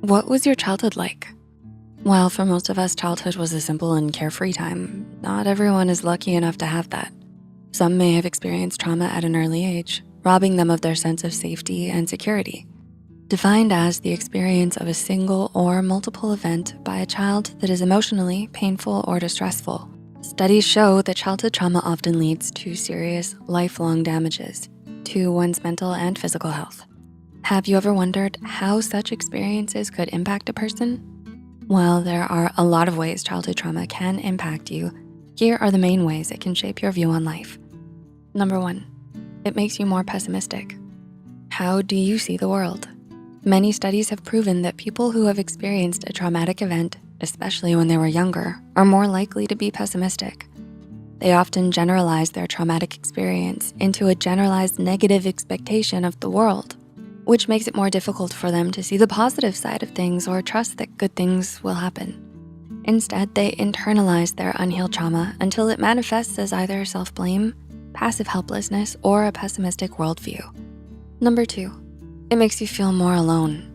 What was your childhood like? While for most of us, childhood was a simple and carefree time, not everyone is lucky enough to have that. Some may have experienced trauma at an early age, robbing them of their sense of safety and security. Defined as the experience of a single or multiple event by a child that is emotionally painful or distressful. Studies show that childhood trauma often leads to serious, lifelong damages to one's mental and physical health. Have you ever wondered how such experiences could impact a person? While there are a lot of ways childhood trauma can impact you, here are the main ways it can shape your view on life. Number 1, it makes you more pessimistic. How do you see the world? Many studies have proven that people who have experienced a traumatic event, especially when they were younger, are more likely to be pessimistic. They often generalize their traumatic experience into a generalized negative expectation of the world, which makes it more difficult for them to see the positive side of things or trust that good things will happen. Instead, they internalize their unhealed trauma until it manifests as either self-blame, passive helplessness, or a pessimistic worldview. Number 2, it makes you feel more alone.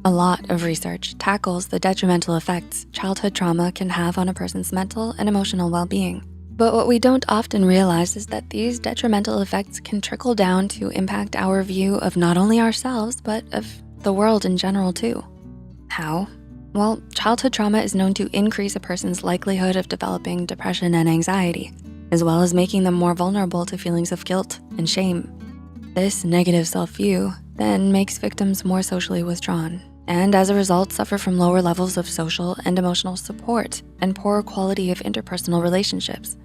A lot of research tackles the detrimental effects childhood trauma can have on a person's mental and emotional well-being. But what we don't often realize is that these detrimental effects can trickle down to impact our view of not only ourselves, but of the world in general too. How? Well, childhood trauma is known to increase a person's likelihood of developing depression and anxiety, as well as making them more vulnerable to feelings of guilt and shame. This negative self-view then makes victims more socially withdrawn, and as a result, suffer from lower levels of social and emotional support and poorer quality of interpersonal relationships.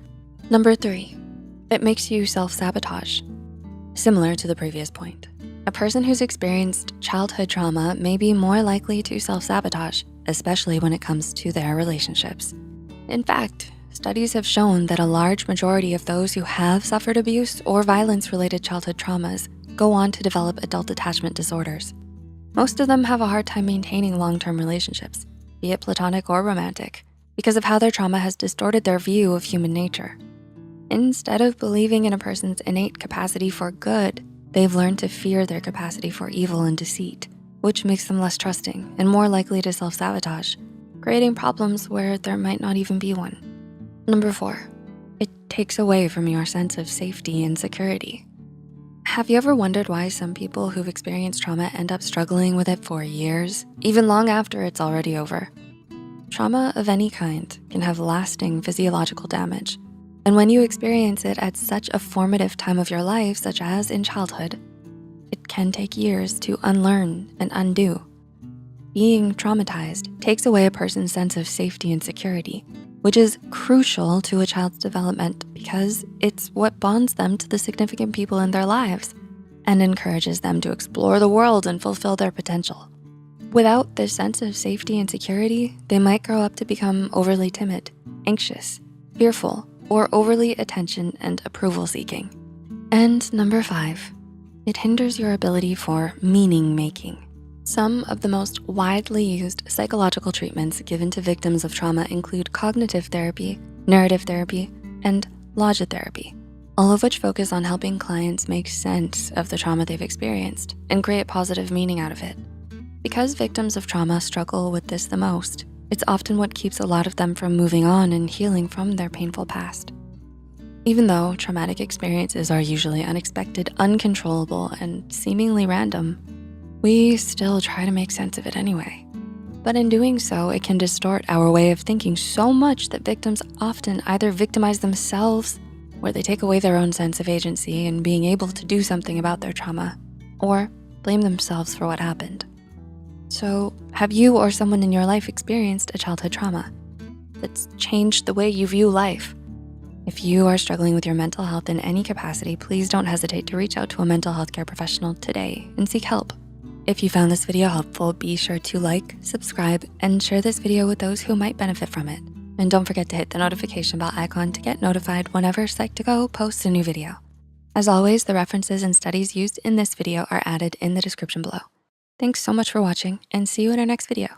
Number 3, it makes you self-sabotage. Similar to the previous point, a person who's experienced childhood trauma may be more likely to self-sabotage, especially when it comes to their relationships. In fact, studies have shown that a large majority of those who have suffered abuse or violence-related childhood traumas go on to develop adult attachment disorders. Most of them have a hard time maintaining long-term relationships, be it platonic or romantic, because of how their trauma has distorted their view of human nature. Instead of believing in a person's innate capacity for good, they've learned to fear their capacity for evil and deceit, which makes them less trusting and more likely to self-sabotage, creating problems where there might not even be one. Number 4, it takes away from your sense of safety and security. Have you ever wondered why some people who've experienced trauma end up struggling with it for years, even long after it's already over? Trauma of any kind can have lasting physiological damage. And when you experience it at such a formative time of your life, such as in childhood, it can take years to unlearn and undo. Being traumatized takes away a person's sense of safety and security, which is crucial to a child's development because it's what bonds them to the significant people in their lives and encourages them to explore the world and fulfill their potential. Without this sense of safety and security, they might grow up to become overly timid, anxious, fearful, or overly attention and approval seeking. And number 5, it hinders your ability for meaning making. Some of the most widely used psychological treatments given to victims of trauma include cognitive therapy, narrative therapy, and logotherapy, all of which focus on helping clients make sense of the trauma they've experienced and create positive meaning out of it. Because victims of trauma struggle with this the most, it's often what keeps a lot of them from moving on and healing from their painful past. Even though traumatic experiences are usually unexpected, uncontrollable, and seemingly random, we still try to make sense of it anyway. But in doing so, it can distort our way of thinking so much that victims often either victimize themselves, where they take away their own sense of agency and being able to do something about their trauma, or blame themselves for what happened. So have you or someone in your life experienced a childhood trauma that's changed the way you view life? If you are struggling with your mental health in any capacity, please don't hesitate to reach out to a mental health care professional today and seek help. If you found this video helpful, be sure to like, subscribe, and share this video with those who might benefit from it. And don't forget to hit the notification bell icon to get notified whenever Psych2Go posts a new video. As always, the references and studies used in this video are added in the description below. Thanks so much for watching and see you in our next video.